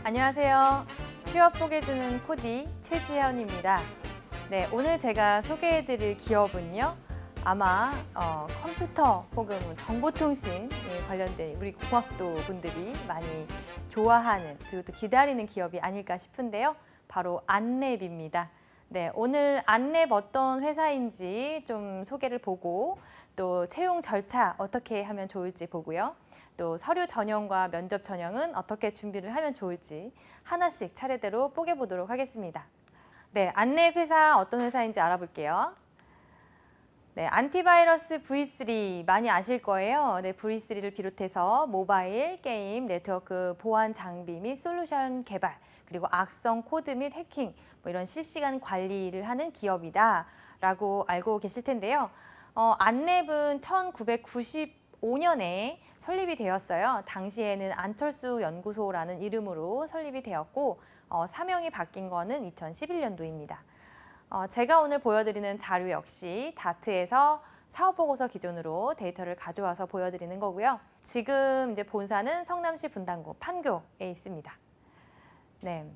안녕하세요. 취업 소개해주는 코디 최지현입니다. 네, 오늘 제가 소개해드릴 기업은요. 아마 컴퓨터 혹은 정보통신 관련된 우리 공학도 분들이 많이 좋아하는 그리고 또 기다리는 기업이 아닐까 싶은데요. 바로 안랩입니다. 네, 오늘 안랩 어떤 회사인지 좀 소개를 보고 또 채용 절차 어떻게 하면 좋을지 보고요. 또 서류 전형과 면접 전형은 어떻게 준비를 하면 좋을지 하나씩 차례대로 뽀개보도록 하겠습니다. 네, 안랩 회사 어떤 회사인지 알아볼게요. 네, 안티바이러스 V3 많이 아실 거예요. 네, V3를 비롯해서 모바일, 게임, 네트워크 보안 장비 및 솔루션 개발, 그리고 악성 코드 및 해킹, 뭐 이런 실시간 관리를 하는 기업이다 라고 알고 계실 텐데요. 안랩은 1995년에 설립이 되었어요. 당시에는 안철수 연구소라는 이름으로 설립이 되었고 사명이 바뀐 거는 2011년도입니다. 제가 오늘 보여드리는 자료 역시 다트에서 사업보고서 기준으로 데이터를 가져와서 보여드리는 거고요. 지금 이제 본사는 성남시 분당구 판교에 있습니다. 네.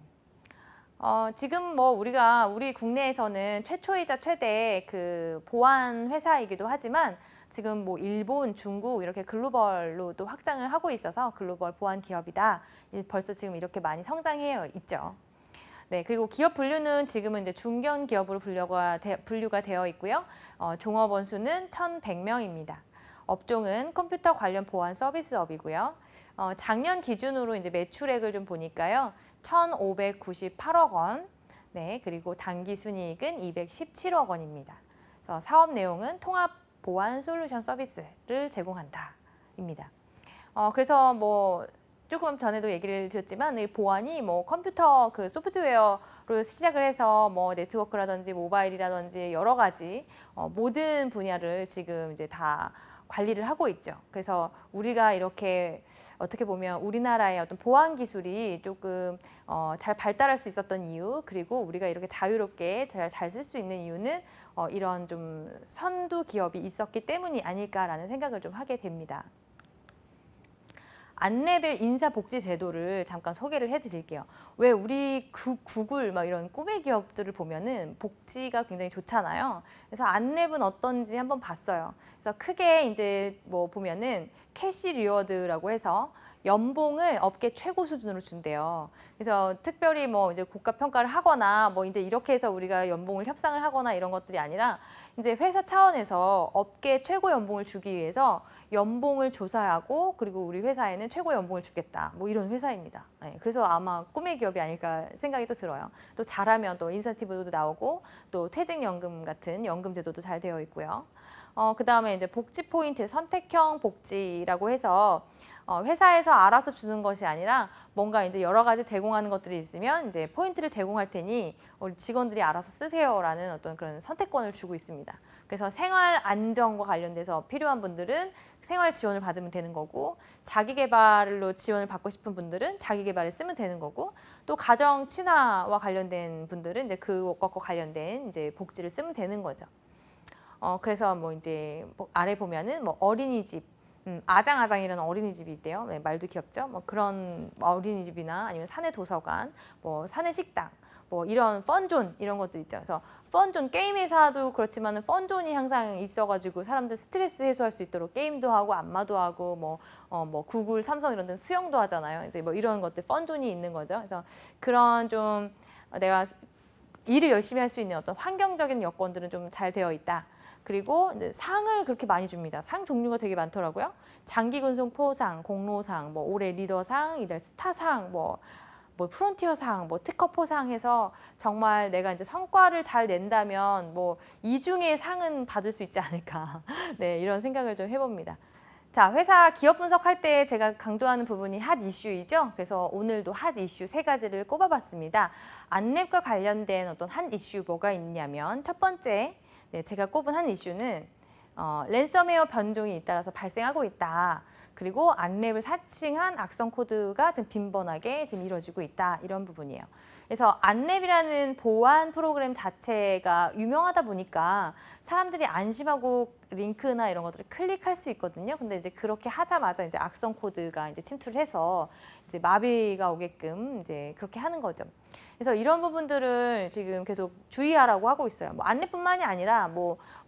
지금 뭐 우리 국내에서는 최초이자 최대 그 보안 회사이기도 하지만 지금 뭐 일본, 중국 이렇게 글로벌로 또 확장을 하고 있어서 글로벌 보안 기업이다. 벌써 지금 이렇게 많이 성장해 있죠. 네, 그리고 기업 분류는 지금은 이제 중견 기업으로 분류가 되어 있고요. 종업원 수는 1,100명입니다. 업종은 컴퓨터 관련 보안 서비스업이고요. 작년 기준으로 이제 매출액을 좀 보니까요. 1,598억 원. 네, 그리고 당기 순이익은 217억 원입니다. 그래서 사업 내용은 통합 보안 솔루션 서비스를 제공한다입니다. 그래서 뭐 조금 전에도 얘기를 드렸지만 이 보안이 뭐 컴퓨터 그 소프트웨어로 시작을 해서 뭐 네트워크라든지 모바일이라든지 여러 가지 모든 분야를 지금 이제 다 관리를 하고 있죠. 그래서 우리가 이렇게 어떻게 보면 우리나라의 어떤 보안 기술이 조금 잘 발달할 수 있었던 이유, 그리고 우리가 이렇게 자유롭게 잘 쓸 수 있는 이유는 이런 좀 선두 기업이 있었기 때문이 아닐까라는 생각을 좀 하게 됩니다. 안랩의 인사복지 제도를 잠깐 소개를 해드릴게요. 왜 우리 구글 막 이런 꿈의 기업들을 보면은 복지가 굉장히 좋잖아요. 그래서 안랩은 어떤지 한번 봤어요. 그래서 크게 이제 뭐 보면은 캐시 리워드라고 해서 연봉을 업계 최고 수준으로 준대요. 그래서 특별히 뭐 이제 고가 평가를 하거나 뭐 이제 이렇게 해서 우리가 연봉을 협상을 하거나 이런 것들이 아니라 이제 회사 차원에서 업계 최고 연봉을 주기 위해서 연봉을 조사하고 그리고 우리 회사에는 최고 연봉을 주겠다. 뭐 이런 회사입니다. 네, 그래서 아마 꿈의 기업이 아닐까 생각이 또 들어요. 또 잘하면 또 인센티브도 나오고 또 퇴직연금 같은 연금 제도도 잘 되어 있고요. 그다음에 이제 복지 포인트 선택형 복지라고 해서 회사에서 알아서 주는 것이 아니라 뭔가 이제 여러 가지 제공하는 것들이 있으면 이제 포인트를 제공할 테니 우리 직원들이 알아서 쓰세요라는 어떤 그런 선택권을 주고 있습니다. 그래서 생활 안정과 관련돼서 필요한 분들은 생활 지원을 받으면 되는 거고 자기 개발로 지원을 받고 싶은 분들은 자기 개발에 쓰면 되는 거고 또 가정 친화와 관련된 분들은 이제 그것과 관련된 이제 복지를 쓰면 되는 거죠. 그래서 뭐 이제 아래 보면은 뭐 어린이집 아장아장이라는 어린이집이 있대요. 네, 말도 귀엽죠. 뭐 그런 어린이집이나 아니면 사내 도서관, 뭐 사내 식당, 뭐 이런 펀존 이런 것들 있죠. 그래서 펀존 게임 회사도 그렇지만은 펀존이 항상 있어가지고 사람들 스트레스 해소할 수 있도록 게임도 하고 안마도 하고 뭐 구글, 삼성 이런 데는 수영도 하잖아요. 이제 뭐 이런 것들 펀존이 있는 거죠. 그래서 그런 좀 내가 일을 열심히 할 수 있는 어떤 환경적인 여건들은 좀 잘 되어 있다. 그리고 이제 상을 그렇게 많이 줍니다. 상 종류가 되게 많더라고요. 장기근속 포상, 공로상, 뭐 올해 리더상, 이달 스타상, 뭐 프론티어상, 뭐 특허포상 해서 정말 내가 이제 성과를 잘 낸다면 뭐 이 중에 상은 받을 수 있지 않을까. 네, 이런 생각을 좀 해봅니다. 자, 회사 기업 분석할 때 제가 강조하는 부분이 핫 이슈이죠. 그래서 오늘도 핫 이슈 3가지를 꼽아봤습니다. 안랩과 관련된 어떤 핫 이슈 뭐가 있냐면 첫 번째, 네, 제가 꼽은 한 이슈는 랜섬웨어 변종이 잇따라서 발생하고 있다. 그리고 안랩을 사칭한 악성 코드가 지금 빈번하게 지금 이루어지고 있다. 이런 부분이에요. 그래서 안랩이라는 보안 프로그램 자체가 유명하다 보니까 사람들이 안심하고 링크나 이런 것들을 클릭할 수 있거든요. 근데 이제 그렇게 하자마자 이제 악성 코드가 이제 침투를 해서 이제 마비가 오게끔 이제 그렇게 하는 거죠. 그래서 이런 부분들을 지금 계속 주의하라고 하고 있어요. 뭐 안랩뿐만이 아니라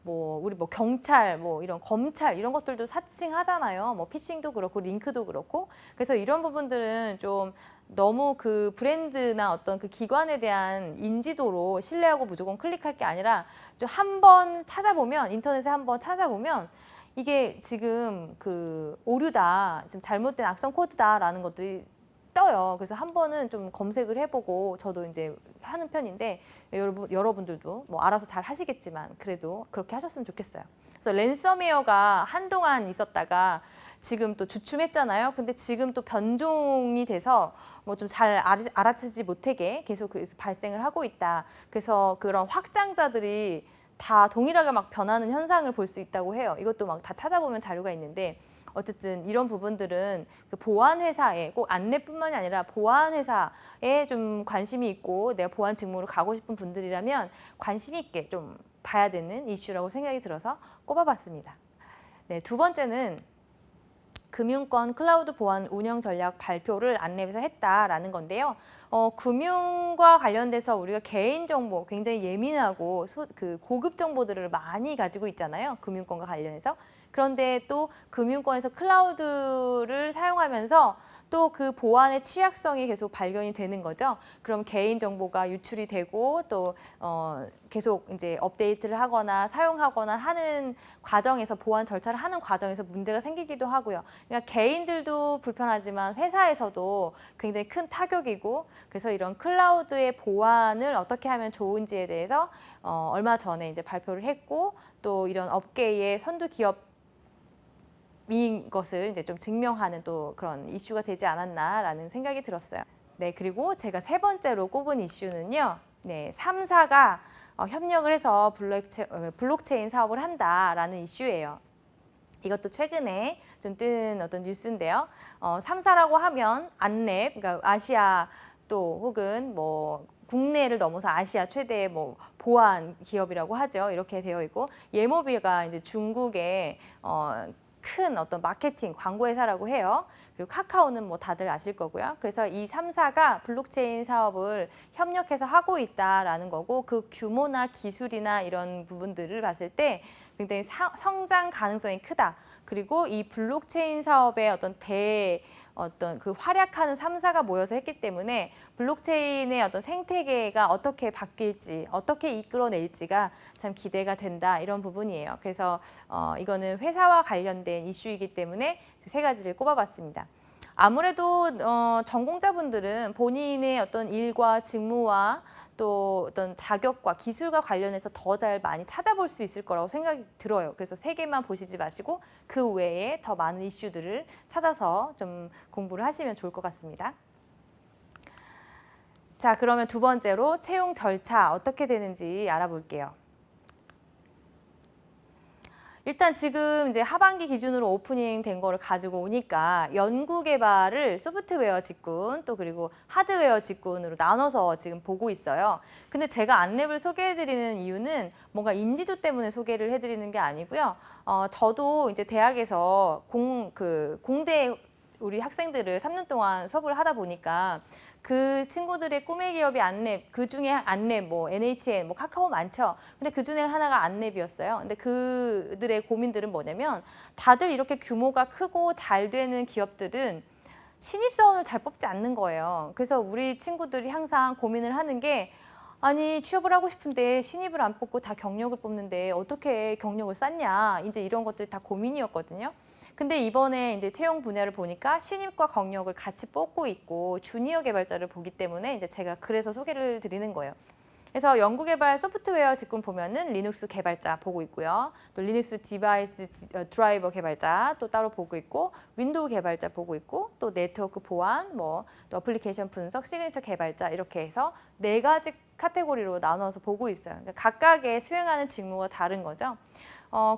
우리 경찰, 이런 검찰 이런 것들도 사칭하잖아요. 뭐 피싱도 그렇고 링크도 그렇고. 그래서 이런 부분들은 좀 너무 그 브랜드나 어떤 그 기관에 대한 인지도로 신뢰하고 무조건 클릭할 게 아니라 좀 한번 찾아보면, 인터넷에 한번 찾아보면 이게 지금 그 오류다, 지금 잘못된 악성 코드다라는 것들이 떠요. 그래서 한 번은 좀 검색을 해보고, 저도 이제 하는 편인데 여러분들도 뭐 알아서 잘 하시겠지만 그래도 그렇게 하셨으면 좋겠어요. 그래서 랜섬웨어가 한동안 있었다가 지금 또 주춤했잖아요. 근데 지금 또 변종이 돼서 뭐 좀 잘 알아채지 못하게 계속 발생을 하고 있다. 그래서 그런 확장자들이 다 동일하게 막 변하는 현상을 볼 수 있다고 해요. 이것도 막 다 찾아보면 자료가 있는데, 어쨌든 이런 부분들은 그 보안 회사에, 꼭 안랩뿐만이 아니라 보안 회사에 좀 관심이 있고 내가 보안 직무로 가고 싶은 분들이라면 관심 있게 좀 봐야 되는 이슈라고 생각이 들어서 꼽아봤습니다. 네, 두 번째는 금융권 클라우드 보안 운영 전략 발표를 안랩에서 했다라는 건데요. 금융과 관련돼서 우리가 개인정보 굉장히 예민하고 그 고급 정보들을 많이 가지고 있잖아요. 금융권과 관련해서. 그런데 또 금융권에서 클라우드를 사용하면서 또 그 보안의 취약성이 계속 발견이 되는 거죠. 그럼 개인정보가 유출이 되고 또 계속 이제 업데이트를 하거나 사용하거나 하는 과정에서, 보안 절차를 하는 과정에서 문제가 생기기도 하고요. 그러니까 개인들도 불편하지만 회사에서도 굉장히 큰 타격이고, 그래서 이런 클라우드의 보안을 어떻게 하면 좋은지에 대해서 얼마 전에 이제 발표를 했고, 또 이런 업계의 선두 기업 인 것을 이제 좀 증명하는 또 그런 이슈가 되지 않았나라는 생각이 들었어요. 네, 그리고 제가 세 번째로 꼽은 이슈는요. 네, 3사가 협력을 해서 블록체인 사업을 한다라는 이슈예요. 이것도 최근에 좀 뜬 어떤 뉴스인데요. 3사라고 하면 안랩, 그러니까 아시아 또 혹은 뭐 국내를 넘어서 아시아 최대의 뭐 보안 기업이라고 하죠. 이렇게 되어 있고, 예모비가 이제 중국의 큰 어떤 마케팅 광고 회사라고 해요. 그리고 카카오는 뭐 다들 아실 거고요. 그래서 이 3사가 블록체인 사업을 협력해서 하고 있다라는 거고, 그 규모나 기술이나 이런 부분들을 봤을 때 굉장히 성장 가능성이 크다. 그리고 이 블록체인 사업의 어떤 그 활약하는 3사가 모여서 했기 때문에 블록체인의 어떤 생태계가 어떻게 바뀔지, 어떻게 이끌어낼지가 참 기대가 된다, 이런 부분이에요. 그래서 이거는 회사와 관련된 이슈이기 때문에 세 가지를 꼽아봤습니다. 아무래도 전공자분들은 본인의 어떤 일과 직무와 또 어떤 자격과 기술과 관련해서 더 잘 많이 찾아볼 수 있을 거라고 생각이 들어요. 그래서 세 개만 보시지 마시고 그 외에 더 많은 이슈들을 찾아서 좀 공부를 하시면 좋을 것 같습니다. 자, 그러면 두 번째로 채용 절차 어떻게 되는지 알아볼게요. 일단 지금 이제 하반기 기준으로 오프닝 된 거를 가지고 오니까 연구 개발을 소프트웨어 직군 또 그리고 하드웨어 직군으로 나눠서 지금 보고 있어요. 근데 제가 안랩을 소개해드리는 이유는 뭔가 인지도 때문에 소개를 해드리는 게 아니고요. 저도 이제 대학에서 공대 우리 학생들을 3년 동안 수업을 하다 보니까 그 친구들의 꿈의 기업이 안랩, 그 중에 안랩, 뭐 NHN, 뭐 카카오 많죠. 근데 그 중에 하나가 안랩이었어요. 근데 그들의 고민들은 뭐냐면 다들 이렇게 규모가 크고 잘 되는 기업들은 신입사원을 잘 뽑지 않는 거예요. 그래서 우리 친구들이 항상 고민을 하는 게, 아니 취업을 하고 싶은데 신입을 안 뽑고 다 경력을 뽑는데 어떻게 경력을 쌓냐, 이제 이런 것들이 다 고민이었거든요. 근데 이번에 이제 채용 분야를 보니까 신입과 경력을 같이 뽑고 있고 주니어 개발자를 보기 때문에 이제 제가 그래서 소개를 드리는 거예요. 그래서 연구개발 소프트웨어 직군 보면은 리눅스 개발자 보고 있고요. 또 리눅스 디바이스 드라이버 개발자 또 따로 보고 있고, 윈도우 개발자 보고 있고, 또 네트워크 보안, 뭐 또 어플리케이션 분석, 시그니처 개발자, 이렇게 해서 네 가지 카테고리로 나눠서 보고 있어요. 그러니까 각각의 수행하는 직무가 다른 거죠.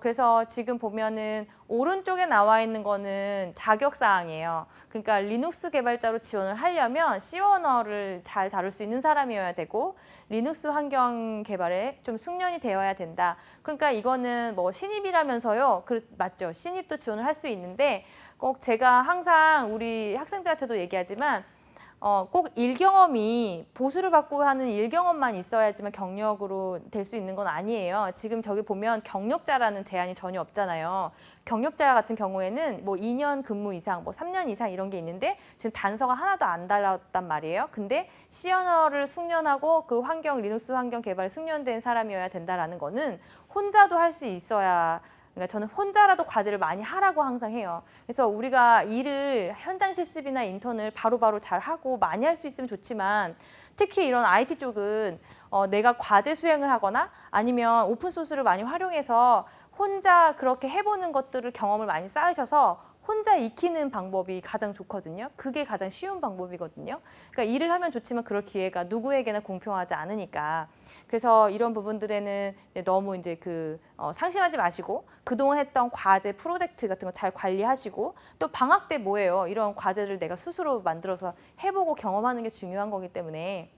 그래서 지금 보면은 오른쪽에 나와 있는 거는 자격사항이에요. 그러니까 리눅스 개발자로 지원을 하려면 C 언어를 잘 다룰 수 있는 사람이어야 되고 리눅스 환경 개발에 좀 숙련이 되어야 된다. 그러니까 이거는 뭐 신입이라면서요. 맞죠. 신입도 지원을 할 수 있는데 꼭 제가 항상 우리 학생들한테도 얘기하지만 꼭 일경험이 보수를 받고 하는 일경험만 있어야지만 경력으로 될 수 있는 건 아니에요. 지금 저기 보면 경력자라는 제한이 전혀 없잖아요. 경력자 같은 경우에는 뭐 2년 근무 이상, 뭐 3년 이상 이런 게 있는데 지금 단서가 하나도 안 달랐단 말이에요. 근데 C 언어를 숙련하고 그 리눅스 환경 개발에 숙련된 사람이어야 된다라는 거는 혼자도 할 수 있어야 그러니까 저는 혼자라도 과제를 많이 하라고 항상 해요. 그래서 우리가 일을 현장 실습이나 인턴을 바로바로 잘 하고 많이 할 수 있으면 좋지만 특히 이런 IT 쪽은 내가 과제 수행을 하거나 아니면 오픈소스를 많이 활용해서 혼자 그렇게 해보는 것들을 경험을 많이 쌓으셔서 혼자 익히는 방법이 가장 좋거든요. 그게 가장 쉬운 방법이거든요. 그러니까 일을 하면 좋지만 그럴 기회가 누구에게나 공평하지 않으니까. 그래서 이런 부분들에는 너무 이제 상심하지 마시고 그동안 했던 과제, 프로젝트 같은 거 잘 관리하시고 또 방학 때 뭐예요? 이런 과제를 내가 스스로 만들어서 해보고 경험하는 게 중요한 거기 때문에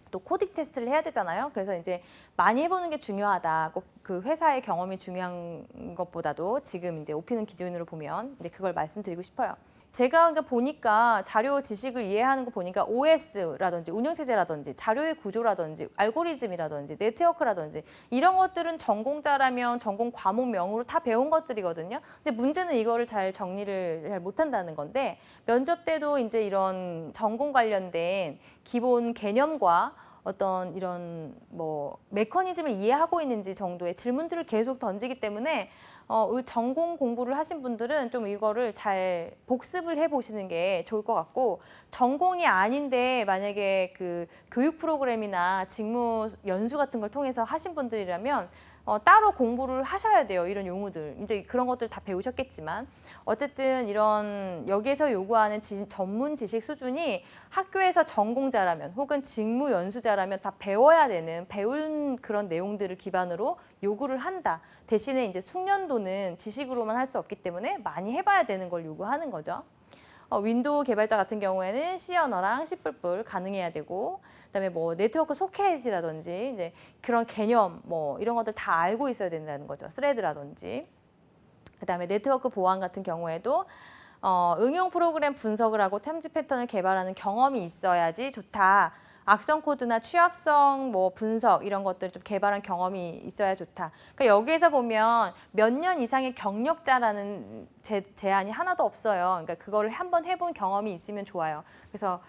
또 코딩 테스트를 해야 되잖아요. 그래서 이제 많이 해보는 게 중요하다. 꼭 그 회사의 경험이 중요한 것보다도 지금 이제 오피는 기준으로 보면 이제 그걸 말씀드리고 싶어요. 제가 그러니까 보니까 자료 지식을 이해하는 거 보니까 OS라든지 운영체제라든지 자료의 구조라든지 알고리즘이라든지 네트워크라든지 이런 것들은 전공자라면 전공 과목명으로 다 배운 것들이거든요. 근데 문제는 이거를 잘 정리를 잘 못한다는 건데 면접 때도 이제 이런 전공 관련된 기본 개념과 어떤 이런 뭐 메커니즘을 이해하고 있는지 정도의 질문들을 계속 던지기 때문에 전공 공부를 하신 분들은 좀 이거를 잘 복습을 해보시는 게 좋을 것 같고 전공이 아닌데 만약에 그 교육 프로그램이나 직무 연수 같은 걸 통해서 하신 분들이라면 따로 공부를 하셔야 돼요. 이런 용어들. 이제 그런 것들 다 배우셨겠지만 어쨌든 이런 여기에서 요구하는 전문 지식 수준이 학교에서 전공자라면 혹은 직무 연수자라면 다 배워야 되는 배운 그런 내용들을 기반으로 요구를 한다. 대신에 이제 숙련도는 지식으로만 할 수 없기 때문에 많이 해봐야 되는 걸 요구하는 거죠. 윈도우 개발자 같은 경우에는 C 언어랑 C++ 가능해야 되고 그다음에 뭐 네트워크 소켓이라든지 이제 그런 개념 뭐 이런 것들 다 알고 있어야 된다는 거죠. 스레드라든지 그다음에 네트워크 보안 같은 경우에도 응용 프로그램 분석을 하고 탐지 패턴을 개발하는 경험이 있어야지 좋다. 악성 코드나 취합성 뭐 분석 이런 것들 좀 개발한 경험이 있어야 좋다. 그러니까 여기에서 보면 몇 년 이상의 경력자라는 제한이 하나도 없어요. 그러니까 그거를 한번 해본 경험이 있으면 좋아요. 그래서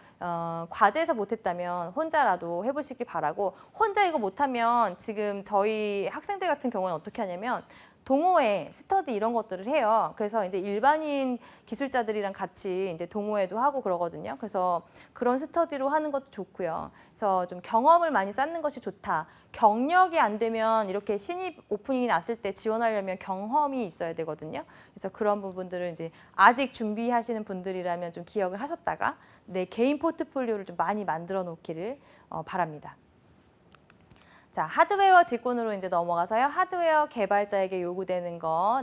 과제에서 못했다면 혼자라도 해보시길 바라고 혼자 이거 못하면 지금 저희 학생들 같은 경우는 어떻게 하냐면 동호회, 스터디 이런 것들을 해요. 그래서 이제 일반인 기술자들이랑 같이 이제 동호회도 하고 그러거든요. 그래서 그런 스터디로 하는 것도 좋고요. 그래서 좀 경험을 많이 쌓는 것이 좋다. 경력이 안 되면 이렇게 신입 오프닝이 났을 때 지원하려면 경험이 있어야 되거든요. 그래서 그런 부분들을 이제 아직 준비하시는 분들이라면 좀 기억을 하셨다가 내 개인 포트폴리오를 좀 많이 만들어 놓기를 바랍니다. 자, 하드웨어 직군으로 이제 넘어가서요. 하드웨어 개발자에게 요구되는 거,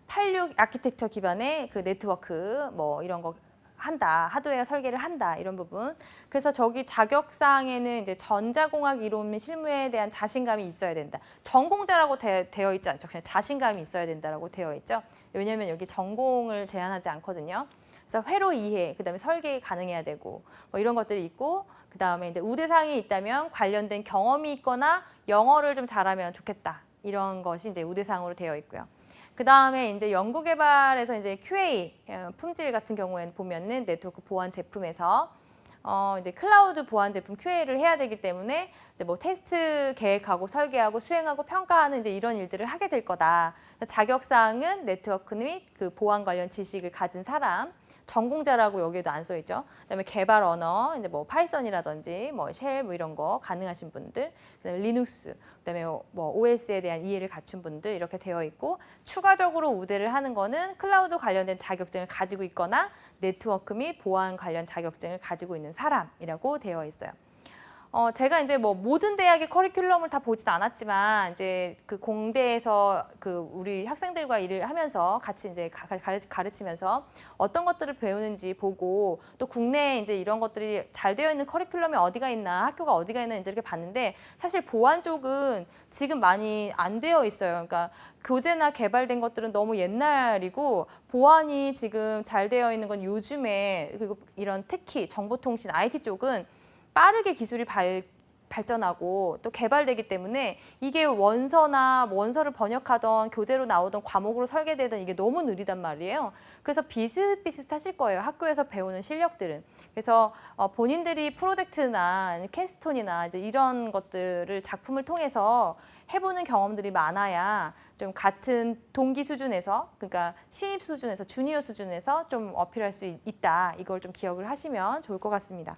86 아키텍처 기반의 그 네트워크 뭐 이런 거 한다. 하드웨어 설계를 한다. 이런 부분. 그래서 저기 자격사항에는 이제 전자공학 이론 및 실무에 대한 자신감이 있어야 된다. 전공자라고 되어 있지 않죠. 그냥 자신감이 있어야 된다라고 되어 있죠. 왜냐하면 여기 전공을 제한하지 않거든요. 그래서 회로 이해, 그다음에 설계 가능해야 되고 뭐 이런 것들이 있고 그다음에 이제 우대사항이 있다면 관련된 경험이 있거나 영어를 좀 잘하면 좋겠다. 이런 것이 이제 우대사항으로 되어 있고요. 그다음에 이제 연구개발에서 이제 QA 품질 같은 경우에는 보면은 네트워크 보안 제품에서 이제 클라우드 보안 제품 QA를 해야 되기 때문에 이제 뭐 테스트 계획하고 설계하고 수행하고 평가하는 이제 이런 일들을 하게 될 거다. 자격사항은 네트워크 및 그 보안 관련 지식을 가진 사람. 전공자라고 여기에도 안 써 있죠. 그다음에 개발 언어, 이제 뭐 파이썬이라든지 뭐 쉘 뭐 이런 거 가능하신 분들, 그다음에 리눅스, 그다음에 뭐 OS에 대한 이해를 갖춘 분들 이렇게 되어 있고 추가적으로 우대를 하는 거는 클라우드 관련된 자격증을 가지고 있거나 네트워크 및 보안 관련 자격증을 가지고 있는 사람이라고 되어 있어요. 제가 이제 뭐 모든 대학의 커리큘럼을 다 보진 않았지만 이제 그 공대에서 그 우리 학생들과 일을 하면서 같이 이제 가르치면서 어떤 것들을 배우는지 보고 또 국내에 이제 이런 것들이 잘 되어 있는 커리큘럼이 어디가 있나, 학교가 어디가 있나 이제 이렇게 봤는데 사실 보안 쪽은 지금 많이 안 되어 있어요. 그러니까 교재나 개발된 것들은 너무 옛날이고 보안이 지금 잘 되어 있는 건 요즘에 그리고 이런 특히 정보통신 IT 쪽은 빠르게 기술이 발전하고 또 개발되기 때문에 이게 원서나 뭐 원서를 번역하던 교재로 나오던 과목으로 설계되던 이게 너무 느리단 말이에요. 그래서 비슷비슷하실 거예요. 학교에서 배우는 실력들은. 그래서 본인들이 프로젝트나 캔스톤이나 이제 이런 것들을 작품을 통해서 해보는 경험들이 많아야 좀 같은 동기 수준에서, 그러니까 신입 수준에서, 주니어 수준에서 좀 어필할 수 있다. 이걸 좀 기억을 하시면 좋을 것 같습니다.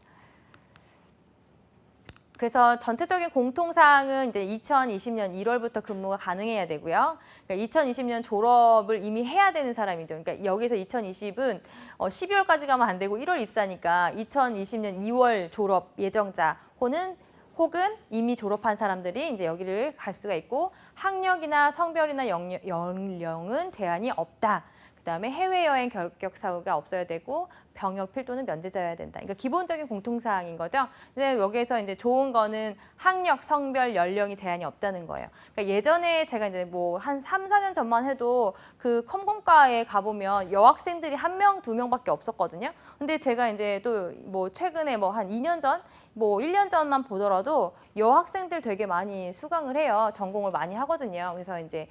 그래서 전체적인 공통사항은 이제 2020년 1월부터 근무가 가능해야 되고요. 그러니까 2020년 졸업을 이미 해야 되는 사람이죠. 그러니까 여기서 2020은 12월까지 가면 안 되고 1월 입사니까 2020년 2월 졸업 예정자 혹은 이미 졸업한 사람들이 이제 여기를 갈 수가 있고 학력이나 성별이나 연령은 제한이 없다. 그다음에 해외여행 결격 사유가 없어야 되고 병역 필도는 면제자여야 된다. 그러니까 기본적인 공통사항인 거죠. 근데 여기에서 이제 좋은 거는 학력, 성별, 연령이 제한이 없다는 거예요. 그러니까 예전에 제가 이제 뭐 한 3, 4년 전만 해도 그 컴공과에 가보면 여학생들이 1명, 2명밖에 없었거든요. 근데 제가 이제 또 뭐 최근에 뭐 한 2년 전, 뭐 1년 전만 보더라도 여학생들 되게 많이 수강을 해요. 전공을 많이 하거든요. 그래서 이제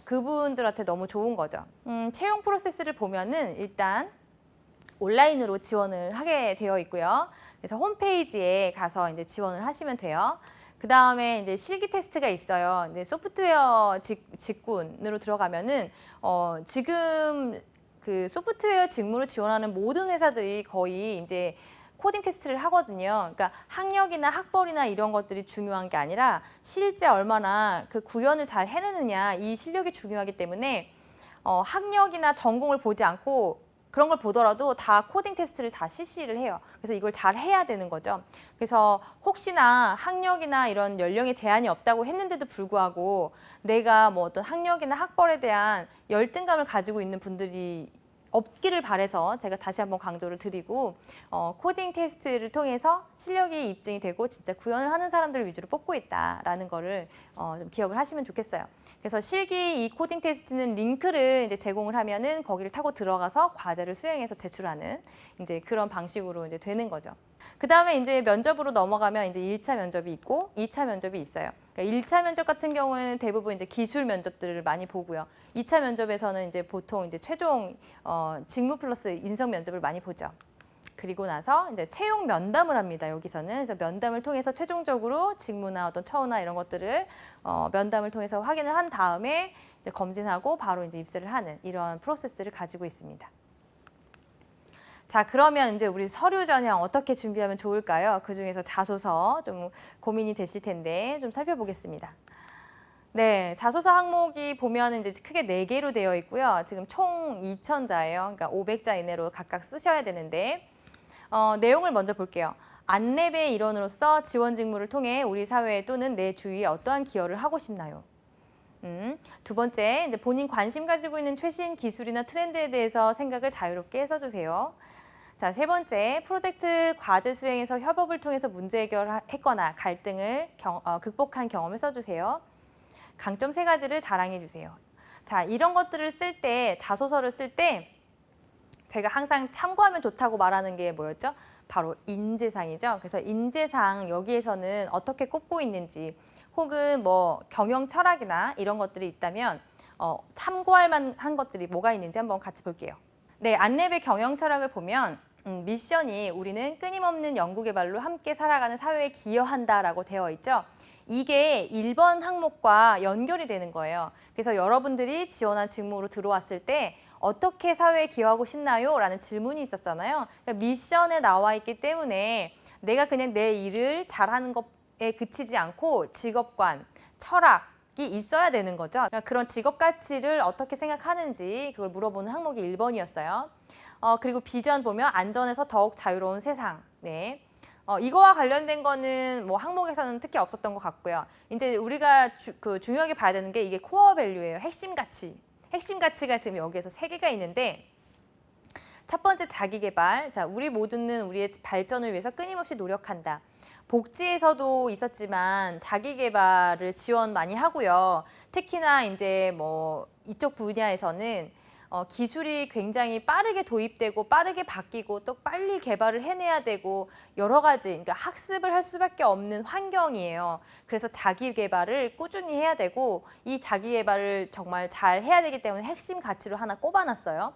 그분들한테 너무 좋은 거죠. 채용 프로세스를 보면은 일단 온라인으로 지원을 하게 되어 있고요. 그래서 홈페이지에 가서 이제 지원을 하시면 돼요. 그 다음에 이제 실기 테스트가 있어요. 이제 소프트웨어 직군으로 들어가면은 지금 그 소프트웨어 직무로 지원하는 모든 회사들이 거의 이제 코딩 테스트를 하거든요. 그러니까 학력이나 학벌이나 이런 것들이 중요한 게 아니라 실제 얼마나 그 구현을 잘 해내느냐 이 실력이 중요하기 때문에 학력이나 전공을 보지 않고 그런 걸 보더라도 다 코딩 테스트를 다 실시를 해요. 그래서 이걸 잘 해야 되는 거죠. 그래서 혹시나 학력이나 이런 연령에 제한이 없다고 했는데도 불구하고 내가 뭐 어떤 학력이나 학벌에 대한 열등감을 가지고 있는 분들이 없기를 바라서 제가 다시 한번 강조를 드리고 코딩 테스트를 통해서 실력이 입증이 되고 진짜 구현을 하는 사람들 위주로 뽑고 있다라는 거를 좀 기억을 하시면 좋겠어요. 그래서 실기 이 코딩 테스트는 링크를 이제 제공을 하면은 거기를 타고 들어가서 과제를 수행해서 제출하는 이제 그런 방식으로 이제 되는 거죠. 그 다음에 이제 면접으로 넘어가면 이제 1차 면접이 있고 2차 면접이 있어요. 그러니까 1차 면접 같은 경우에는 대부분 이제 기술 면접들을 많이 보고요. 2차 면접에서는 이제 보통 이제 최종 직무 플러스 인성 면접을 많이 보죠. 그리고 나서 이제 채용 면담을 합니다. 여기서는 그래서 면담을 통해서 최종적으로 직무나 어떤 처우나 이런 것들을 면담을 통해서 확인을 한 다음에 이제 검진하고 바로 이제 입사를 하는 이런 프로세스를 가지고 있습니다. 자, 그러면 이제 우리 서류 전형 어떻게 준비하면 좋을까요? 그 중에서 자소서 좀 고민이 되실 텐데 좀 살펴보겠습니다. 네, 자소서 항목이 보면 이제 크게 4개로 되어 있고요. 지금 총 2,000자예요. 그러니까 500자 이내로 각각 쓰셔야 되는데 내용을 먼저 볼게요. 안랩의 일원으로서 지원 직무를 통해 우리 사회 또는 내 주위에 어떠한 기여를 하고 싶나요? 두 번째, 이제 본인 관심 가지고 있는 최신 기술이나 트렌드에 대해서 생각을 자유롭게 써주세요. 자, 세 번째, 프로젝트 과제 수행에서 협업을 통해서 문제 해결했거나 갈등을 극복한 경험을 써주세요. 강점 3가지를 자랑해 주세요. 자, 이런 것들을 쓸 때, 자소서를 쓸 때 제가 항상 참고하면 좋다고 말하는 게 뭐였죠? 바로 인재상이죠. 그래서 인재상 여기에서는 어떻게 꼽고 있는지 혹은 뭐 경영 철학이나 이런 것들이 있다면 참고할 만한 것들이 뭐가 있는지 한번 같이 볼게요. 네, 안랩의 경영 철학을 보면 미션이 우리는 끊임없는 연구개발로 함께 살아가는 사회에 기여한다라고 되어 있죠. 이게 1번 항목과 연결이 되는 거예요. 그래서 여러분들이 지원한 직무로 들어왔을 때 어떻게 사회에 기여하고 싶나요? 라는 질문이 있었잖아요. 그러니까 미션에 나와 있기 때문에 내가 그냥 내 일을 잘하는 것에 그치지 않고 직업관, 철학이 있어야 되는 거죠. 그러니까 그런 직업 가치를 어떻게 생각하는지 그걸 물어보는 항목이 1번이었어요. 그리고 비전 보면 안전에서 더욱 자유로운 세상. 네. 이거와 관련된 거는 뭐 항목에서는 특히 없었던 것 같고요. 이제 우리가 중요하게 봐야 되는 게 이게 코어 밸류예요. 핵심 가치. 핵심 가치가 지금 여기에서 세 개가 있는데 첫 번째 자기 개발. 자, 우리 모두는 우리의 발전을 위해서 끊임없이 노력한다. 복지에서도 있었지만 자기 개발을 지원 많이 하고요. 특히나 이제 뭐 이쪽 분야에서는 기술이 굉장히 빠르게 도입되고 빠르게 바뀌고 또 빨리 개발을 해내야 되고 여러 가지 그러니까 학습을 할 수밖에 없는 환경이에요. 그래서 자기 개발을 꾸준히 해야 되고 이 자기 개발을 정말 잘 해야 되기 때문에 핵심 가치로 하나 꼽아놨어요.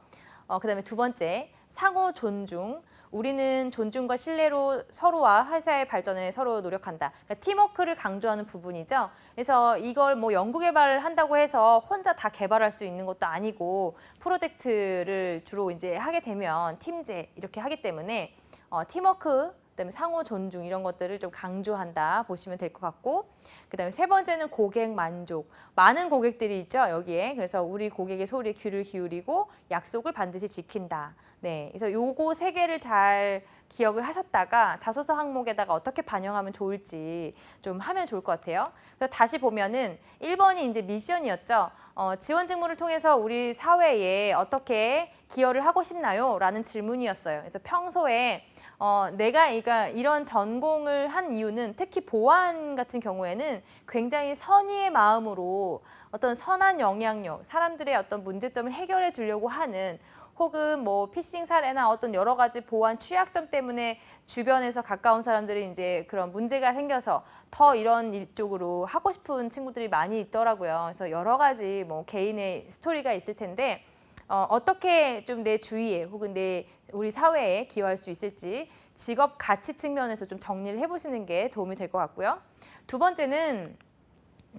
그다음에 두 번째, 상호 존중. 우리는 존중과 신뢰로 서로와 회사의 발전에 서로 노력한다. 그러니까 팀워크를 강조하는 부분이죠. 그래서 이걸 뭐 연구 개발을 한다고 해서 혼자 다 개발할 수 있는 것도 아니고 프로젝트를 주로 이제 하게 되면 팀제 이렇게 하기 때문에 팀워크, 그다음에 상호 존중 이런 것들을 좀 강조한다 보시면 될 것 같고, 그다음에 세 번째는 고객 만족. 많은 고객들이 있죠 여기에. 그래서 우리 고객의 소리에 귀를 기울이고 약속을 반드시 지킨다. 네, 그래서 요거 세 개를 잘 기억을 하셨다가 자소서 항목에다가 어떻게 반영하면 좋을지 좀 하면 좋을 것 같아요. 그래서 다시 보면은 1번이 이제 미션이었죠. 지원 직무를 통해서 우리 사회에 어떻게 기여를 하고 싶나요? 라는 질문이었어요. 그래서 평소에 내가 이런 전공을 한 이유는 특히 보안 같은 경우에는 굉장히 선의의 마음으로 어떤 선한 영향력, 사람들의 어떤 문제점을 해결해 주려고 하는 혹은 뭐 피싱 사례나 어떤 여러 가지 보안 취약점 때문에 주변에서 가까운 사람들이 이제 그런 문제가 생겨서 더 이런 일 쪽으로 하고 싶은 친구들이 많이 있더라고요. 그래서 여러 가지 뭐 개인의 스토리가 있을 텐데 어떻게 좀 내 주위에 혹은 우리 사회에 기여할 수 있을지 직업 가치 측면에서 좀 정리를 해보시는 게 도움이 될 것 같고요. 두 번째는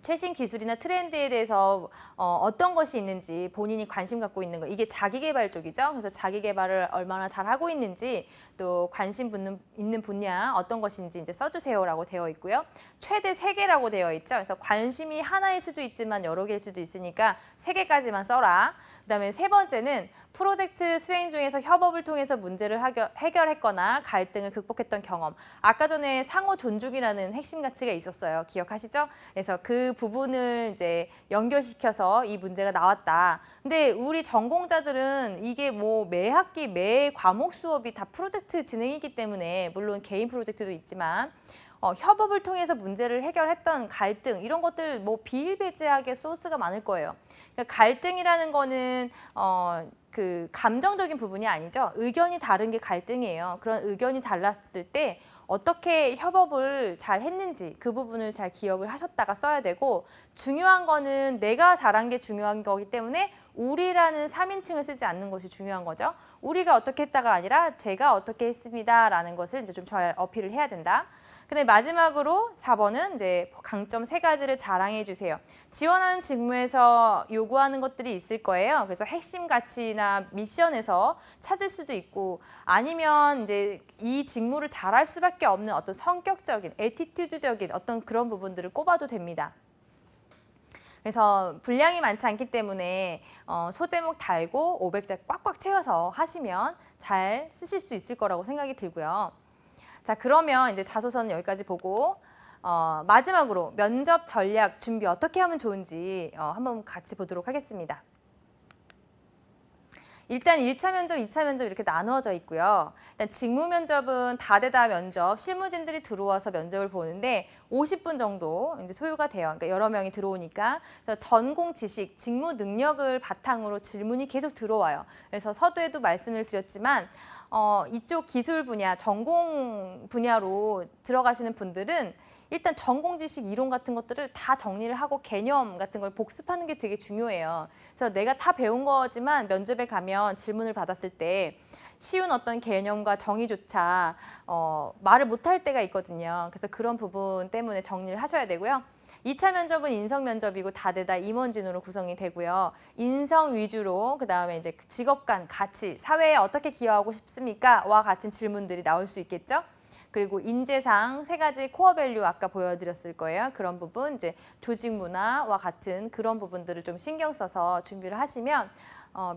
최신 기술이나 트렌드에 대해서 어떤 것이 있는지 본인이 관심 갖고 있는 거, 이게 자기 개발 쪽이죠. 그래서 자기 개발을 얼마나 잘 하고 있는지 또 관심 있는 분야 어떤 것인지 이제 써주세요라고 되어 있고요. 최대 3개라고 되어 있죠. 그래서 관심이 하나일 수도 있지만 여러 개일 수도 있으니까 3개까지만 써라. 그다음에 세 번째는 프로젝트 수행 중에서 협업을 통해서 문제를 해결했거나 갈등을 극복했던 경험. 아까 전에 상호 존중이라는 핵심 가치가 있었어요. 기억하시죠? 그래서 그 부분을 이제 연결시켜서 이 문제가 나왔다. 근데 우리 전공자들은 이게 뭐 매 학기 매 과목 수업이 다 프로젝트 진행이기 때문에 물론 개인 프로젝트도 있지만 협업을 통해서 문제를 해결했던 갈등 이런 것들 뭐 비일비재하게 소스가 많을 거예요. 그러니까 갈등이라는 거는 그 감정적인 부분이 아니죠. 의견이 다른 게 갈등이에요. 그런 의견이 달랐을 때 어떻게 협업을 잘 했는지 그 부분을 잘 기억을 하셨다가 써야 되고, 중요한 거는 내가 잘한 게 중요한 거기 때문에 우리라는 3인칭을 쓰지 않는 것이 중요한 거죠. 우리가 어떻게 했다가 아니라 제가 어떻게 했습니다 라는 것을 이제 좀 잘 어필을 해야 된다. 근데 마지막으로 4번은 이제 강점 3가지를 자랑해 주세요. 지원하는 직무에서 요구하는 것들이 있을 거예요. 그래서 핵심 가치나 미션에서 찾을 수도 있고 아니면 이제 이 직무를 잘할 수밖에 없는 어떤 성격적인, 애티튜드적인 어떤 그런 부분들을 꼽아도 됩니다. 그래서 분량이 많지 않기 때문에 소제목 달고 500자 꽉꽉 채워서 하시면 잘 쓰실 수 있을 거라고 생각이 들고요. 자, 그러면 이제 자소서는 여기까지 보고 마지막으로 면접 전략 준비 어떻게 하면 좋은지 한번 같이 보도록 하겠습니다. 일단 1차 면접, 2차 면접 이렇게 나누어져 있고요. 일단 직무 면접은 다대다 면접, 실무진들이 들어와서 면접을 보는데 50분 정도 이제 소요가 돼요. 그러니까 여러 명이 들어오니까. 그래서 전공 지식, 직무 능력을 바탕으로 질문이 계속 들어와요. 그래서 서두에도 말씀을 드렸지만 이쪽 기술 분야, 전공 분야로 들어가시는 분들은 일단 전공 지식 이론 같은 것들을 다 정리를 하고 개념 같은 걸 복습하는 게 되게 중요해요. 그래서 내가 다 배운 거지만 면접에 가면 질문을 받았을 때 쉬운 어떤 개념과 정의조차 말을 못할 때가 있거든요. 그래서 그런 부분 때문에 정리를 하셔야 되고요. 2차 면접은 인성 면접이고 다대다 임원진으로 구성이 되고요. 인성 위주로 그다음에 이제 직업 간 가치, 사회에 어떻게 기여하고 싶습니까? 와 같은 질문들이 나올 수 있겠죠. 그리고 인재상 3가지 코어 밸류 아까 보여드렸을 거예요. 그런 부분, 이제 조직 문화와 같은 그런 부분들을 좀 신경 써서 준비를 하시면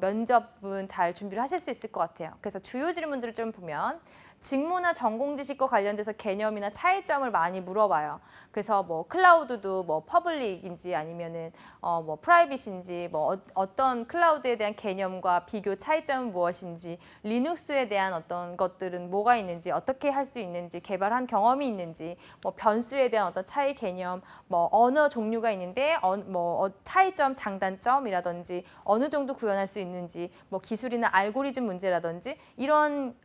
면접은 잘 준비를 하실 수 있을 것 같아요. 그래서 주요 질문들을 좀 보면 직무나 전공 지식과 관련돼서 개념이나 차이점을 많이 물어봐요. 그래서 뭐 클라우드도 뭐 퍼블릭인지 아니면은 뭐 프라이빗인지 뭐 어떤 클라우드에 대한 개념과 비교 차이점은 무엇인지, 리눅스에 대한 어떤 것들은 뭐가 있는지, 어떻게 할 수 있는지, 개발한 경험이 있는지, 뭐 변수에 대한 어떤 차이 개념, 뭐 언어 종류가 있는데 차이점, 장단점이라든지 어느 정도 구현할 수 있는지, 뭐 기술이나 알고리즘 문제라든지 이런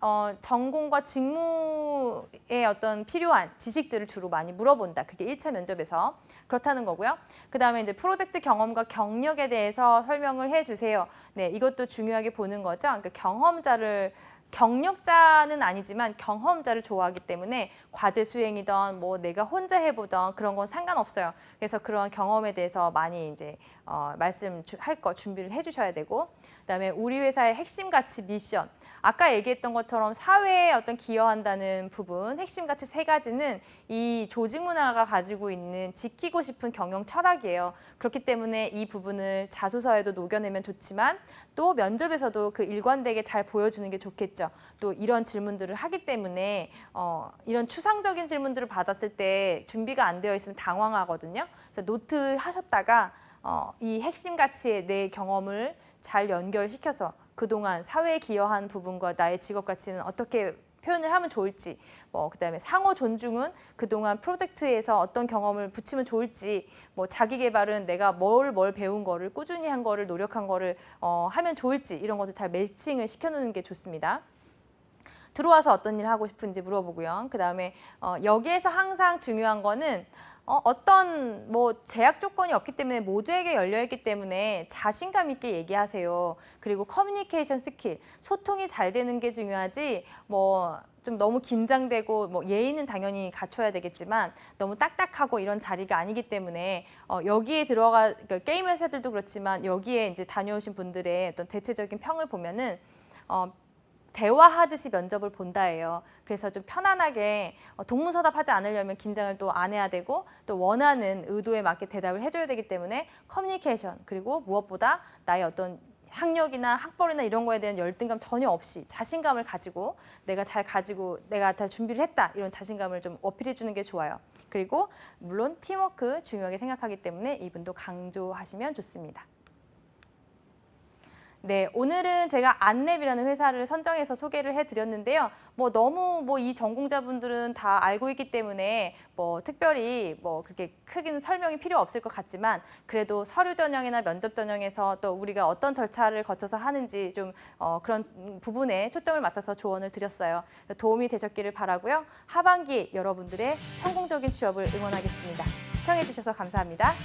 전공과 직무에 어떤 필요한 지식들을 주로 많이 물어본다. 그게 1차 면접에서 그렇다는 거고요. 그 다음에 이제 프로젝트 경험과 경력에 대해서 설명을 해주세요. 네, 이것도 중요하게 보는 거죠. 그러니까 경력자는 아니지만 경험자를 좋아하기 때문에 과제 수행이든 뭐 내가 혼자 해보던 그런 건 상관없어요. 그래서 그런 경험에 대해서 많이 이제 말씀할 거 준비를 해주셔야 되고, 그다음에 우리 회사의 핵심 가치 미션. 아까 얘기했던 것처럼 사회에 어떤 기여한다는 부분, 핵심 가치 3가지는 이 조직 문화가 가지고 있는 지키고 싶은 경영 철학이에요. 그렇기 때문에 이 부분을 자소서에도 녹여내면 좋지만 또 면접에서도 그 일관되게 잘 보여주는 게 좋겠죠. 또 이런 질문들을 하기 때문에 이런 추상적인 질문들을 받았을 때 준비가 안 되어 있으면 당황하거든요. 그래서 노트 하셨다가 이 핵심 가치의 내 경험을 잘 연결시켜서 그동안 사회에 기여한 부분과 나의 직업 가치는 어떻게 표현을 하면 좋을지, 그다음에 상호 존중은 그동안 프로젝트에서 어떤 경험을 붙이면 좋을지, 자기 개발은 내가 뭘 배운 거를 꾸준히 한 거를 노력한 거를 하면 좋을지, 이런 것들 잘 매칭을 시켜놓는 게 좋습니다. 들어와서 어떤 일을 하고 싶은지 물어보고요. 그다음에 여기에서 항상 중요한 거는 어떤 제약 조건이 없기 때문에 모두에게 열려있기 때문에 자신감 있게 얘기하세요. 그리고 커뮤니케이션 스킬, 소통이 잘 되는 게 중요하지 좀 너무 긴장되고 예의는 당연히 갖춰야 되겠지만 너무 딱딱하고 이런 자리가 아니기 때문에 여기에 그러니까 게임 회사들도 그렇지만 여기에 이제 다녀오신 분들의 어떤 대체적인 평을 보면은 대화하듯이 면접을 본다예요. 그래서 좀 편안하게 동문서답하지 않으려면 긴장을 또 안 해야 되고 또 원하는 의도에 맞게 대답을 해줘야 되기 때문에 커뮤니케이션, 그리고 무엇보다 나의 어떤 학력이나 학벌이나 이런 거에 대한 열등감 전혀 없이 자신감을 가지고 내가 잘 준비를 했다, 이런 자신감을 좀 어필해 주는 게 좋아요. 그리고 물론 팀워크 중요하게 생각하기 때문에 이분도 강조하시면 좋습니다. 네, 오늘은 제가 안랩이라는 회사를 선정해서 소개를 해드렸는데요. 너무 이 전공자분들은 다 알고 있기 때문에 특별히 그렇게 크게는 설명이 필요 없을 것 같지만, 그래도 서류 전형이나 면접 전형에서 또 우리가 어떤 절차를 거쳐서 하는지 좀 그런 부분에 초점을 맞춰서 조언을 드렸어요. 도움이 되셨기를 바라고요. 하반기 여러분들의 성공적인 취업을 응원하겠습니다. 시청해 주셔서 감사합니다.